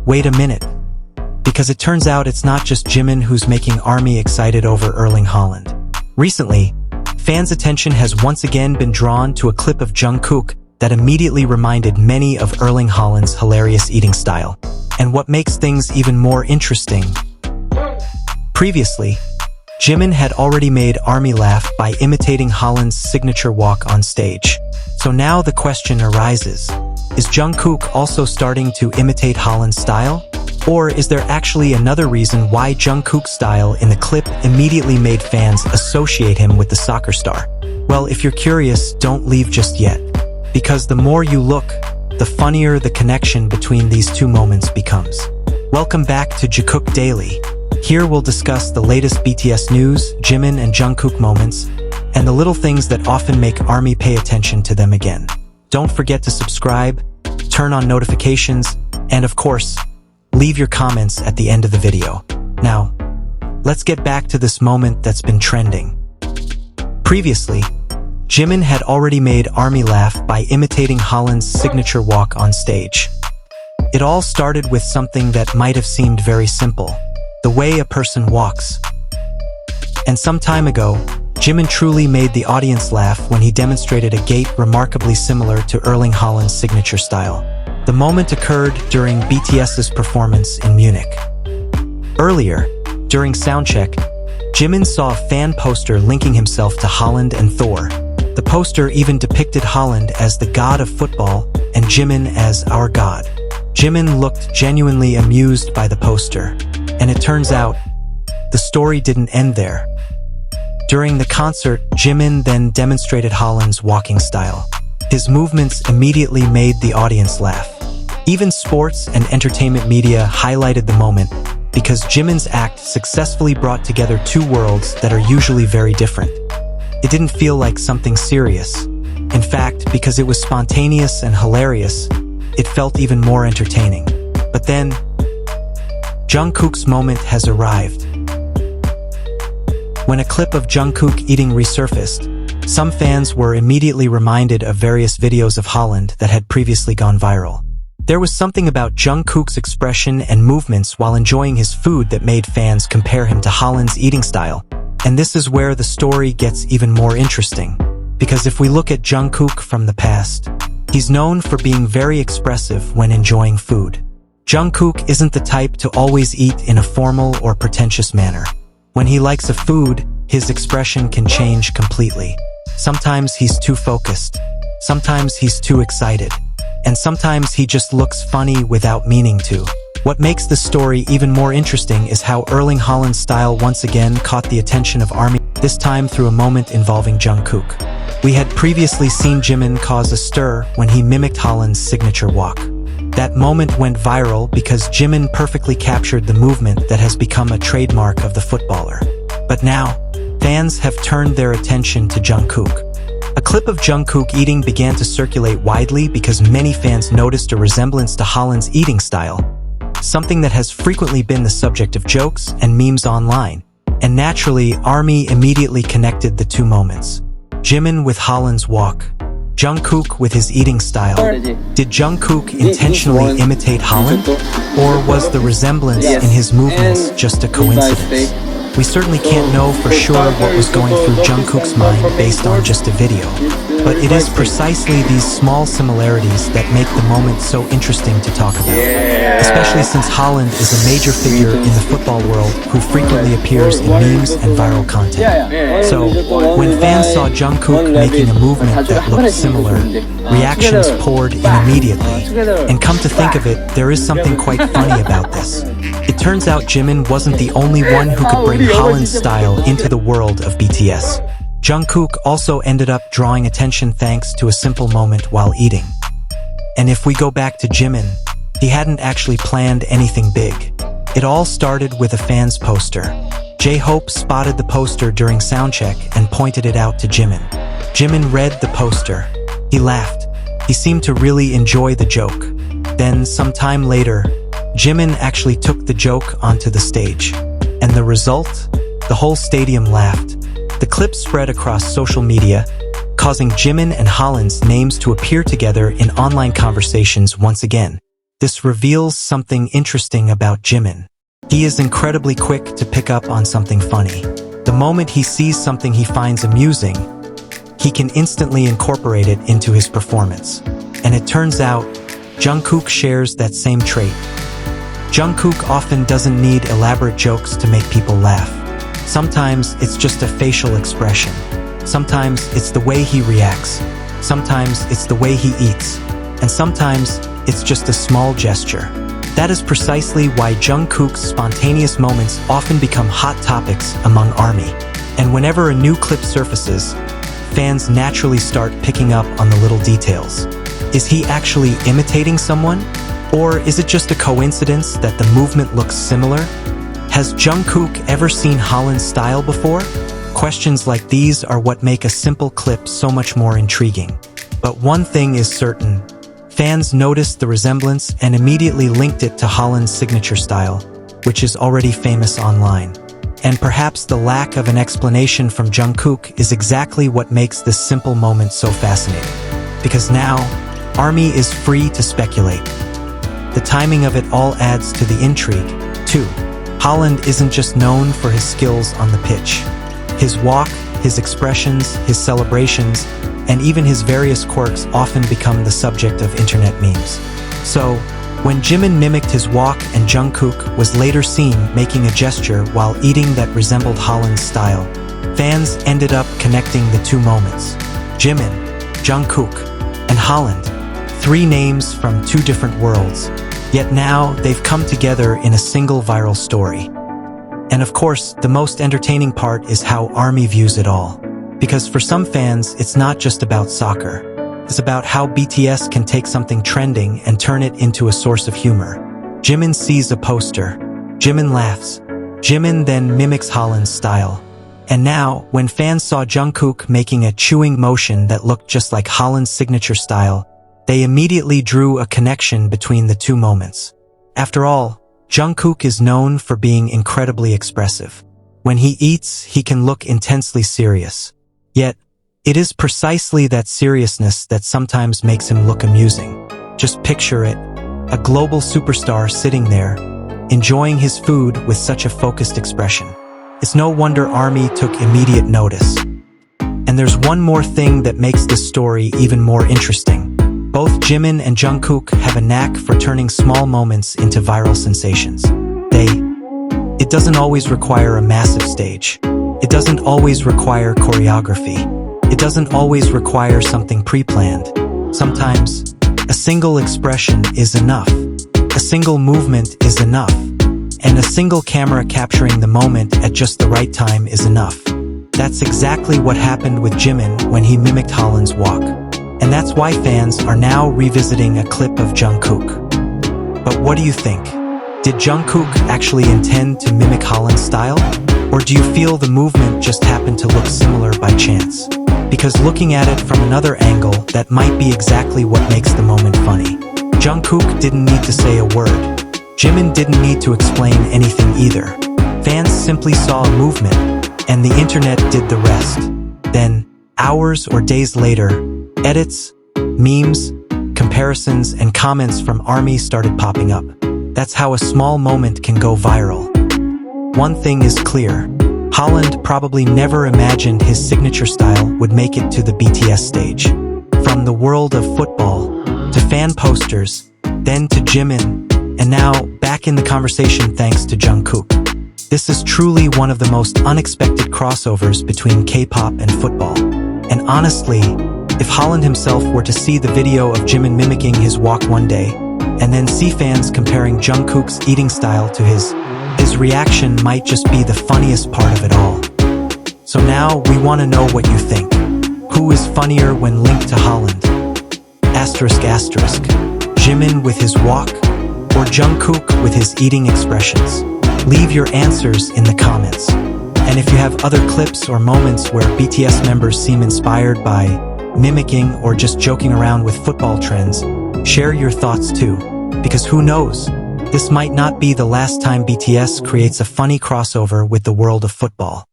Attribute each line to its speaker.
Speaker 1: wait a minute. Because it turns out it's not just Jimin who's making ARMY excited over Erling Haaland. Recently, fans' attention has once again been drawn to a clip of Jungkook that immediately reminded many of Erling Haaland's hilarious eating style. And what makes things even more interesting, previously, Jimin had already made ARMY laugh by imitating Haaland's signature walk on stage. So now the question arises, is Jungkook also starting to imitate Haaland's style? Or is there actually another reason why Jungkook's style in the clip immediately made fans associate him with the soccer star? Well, if you're curious, don't leave just yet. Because the more you look, the funnier the connection between these two moments becomes. Welcome back to Jikook Daily. Here we'll discuss the latest BTS news, Jimin and Jungkook moments, and the little things that often make ARMY pay attention to them again. Don't forget to subscribe, turn on notifications, and of course, leave your comments at the end of the video. Now, let's get back to this moment that's been trending. Previously, Jimin had already made ARMY laugh by imitating Haaland's signature walk on stage. It all started with something that might have seemed very simple, the way a person walks. And some time ago, Jimin truly made the audience laugh when he demonstrated a gait remarkably similar to Erling Haaland's signature style. The moment occurred during BTS's performance in Munich. Earlier, during soundcheck, Jimin saw a fan poster linking himself to Haaland and Thor. The poster even depicted Haaland as the god of football and Jimin as our god. Jimin looked genuinely amused by the poster, and it turns out, the story didn't end there. During the concert, Jimin then demonstrated Haaland's walking style. His movements immediately made the audience laugh. Even sports and entertainment media highlighted the moment because Jimin's act successfully brought together two worlds that are usually very different. It didn't feel like something serious. In fact, because it was spontaneous and hilarious, it felt even more entertaining. But then, Jungkook's moment has arrived. When a clip of Jungkook eating resurfaced, some fans were immediately reminded of various videos of Haaland that had previously gone viral. There was something about Jungkook's expression and movements while enjoying his food that made fans compare him to Haaland's eating style. And this is where the story gets even more interesting. Because if we look at Jungkook from the past, he's known for being very expressive when enjoying food. Jungkook isn't the type to always eat in a formal or pretentious manner. When he likes a food, his expression can change completely. Sometimes he's too focused, sometimes he's too excited, and sometimes he just looks funny without meaning to. What makes this story even more interesting is how Erling Haaland's style once again caught the attention of ARMY, this time through a moment involving Jungkook. We had previously seen Jimin cause a stir when he mimicked Haaland's signature walk. That moment went viral because Jimin perfectly captured the movement that has become a trademark of the footballer. But now, fans have turned their attention to Jungkook. A clip of Jungkook eating began to circulate widely because many fans noticed a resemblance to Haaland's eating style, something that has frequently been the subject of jokes and memes online. And naturally, ARMY immediately connected the two moments. Jimin with Haaland's walk, Jungkook with his eating style. Did Jungkook intentionally imitate Haaland? Or was the resemblance in his movements just a coincidence? We certainly can't know for sure what was going through Jungkook's mind based on just a video. But it is precisely these small similarities that make the moment so interesting to talk about. Especially since Haaland is a major figure in the football world who frequently appears in memes and viral content. So, when fans saw Jungkook making a movement that looked similar, reactions poured in immediately. And come to think of it, there is something quite funny about this. It turns out Jimin wasn't the only one who could bring Haaland's style into the world of BTS. Jungkook also ended up drawing attention thanks to a simple moment while eating. And if we go back to Jimin, he hadn't actually planned anything big. It all started with a fan's poster. J-Hope spotted the poster during soundcheck and pointed it out to Jimin. Jimin read the poster. He laughed. He seemed to really enjoy the joke. Then, some time later, Jimin actually took the joke onto the stage. And the result? The whole stadium laughed. The clip spread across social media, causing Jimin and Haaland's names to appear together in online conversations once again. this reveals something interesting about Jimin. He is incredibly quick to pick up on something funny. The moment he sees something he finds amusing, he can instantly incorporate it into his performance. And it turns out, Jungkook shares that same trait. Jungkook often doesn't need elaborate jokes to make people laugh. Sometimes it's just a facial expression. Sometimes it's the way he reacts. Sometimes it's the way he eats. And sometimes it's just a small gesture. That is precisely why Jungkook's spontaneous moments often become hot topics among ARMY. And whenever a new clip surfaces, fans naturally start picking up on the little details. Is he actually imitating someone? Or is it just a coincidence that the movement looks similar? Has Jungkook ever seen Haaland's style before? Questions like these are what make a simple clip so much more intriguing. But one thing is certain. Fans noticed the resemblance and immediately linked it to Haaland's signature style, which is already famous online. And perhaps the lack of an explanation from Jungkook is exactly what makes this simple moment so fascinating. Because now, ARMY is free to speculate. The timing of it all adds to the intrigue, too. Haaland isn't just known for his skills on the pitch. His walk, his expressions, his celebrations, and even his various quirks often become the subject of internet memes. So, when Jimin mimicked his walk and Jungkook was later seen making a gesture while eating that resembled Haaland's style, fans ended up connecting the two moments. Jimin, Jungkook, and Haaland. 3 names from 2 different worlds. Yet now, they've come together in a single viral story. And of course, the most entertaining part is how ARMY views it all. Because for some fans, it's not just about soccer. It's about how BTS can take something trending and turn it into a source of humor. Jimin sees a poster. Jimin laughs. Jimin then mimics Haaland's style. And now, when fans saw Jungkook making a chewing motion that looked just like Haaland's signature style, they immediately drew a connection between the 2 moments. After all, Jungkook is known for being incredibly expressive. When he eats, he can look intensely serious. Yet, it is precisely that seriousness that sometimes makes him look amusing. Just picture it, a global superstar sitting there, enjoying his food with such a focused expression. It's no wonder ARMY took immediate notice. And there's one more thing that makes this story even more interesting. Both Jimin and Jungkook have a knack for turning small moments into viral sensations. It doesn't always require a massive stage. It doesn't always require choreography. It doesn't always require something pre-planned. Sometimes, a single expression is enough. A single movement is enough. And a single camera capturing the moment at just the right time is enough. That's exactly what happened with Jimin when he mimicked Haaland's walk. And that's why fans are now revisiting a clip of Jungkook. But what do you think? Did Jungkook actually intend to mimic Haaland's style? Or do you feel the movement just happened to look similar by chance? Because looking at it from another angle, that might be exactly what makes the moment funny. Jungkook didn't need to say a word. Jimin didn't need to explain anything either. Fans simply saw a movement, and the internet did the rest. Then, hours or days later, edits, memes, comparisons, and comments from ARMY started popping up. That's how a small moment can go viral. One thing is clear. Haaland probably never imagined his signature style would make it to the BTS stage. From the world of football, to fan posters, then to Jimin, and now back in the conversation thanks to Jungkook. This is truly one of the most unexpected crossovers between K-pop and football. And honestly, if Haaland himself were to see the video of Jimin mimicking his walk one day, and then see fans comparing Jungkook's eating style to his reaction might just be the funniest part of it all. So now we want to know what you think. Who is funnier when linked to Haaland? Asterisk asterisk. Jimin with his walk, or Jungkook with his eating expressions? Leave your answers in the comments. And if you have other clips or moments where BTS members seem inspired by mimicking or just joking around with football trends, share your thoughts too. Because who knows? This might not be the last time BTS creates a funny crossover with the world of football.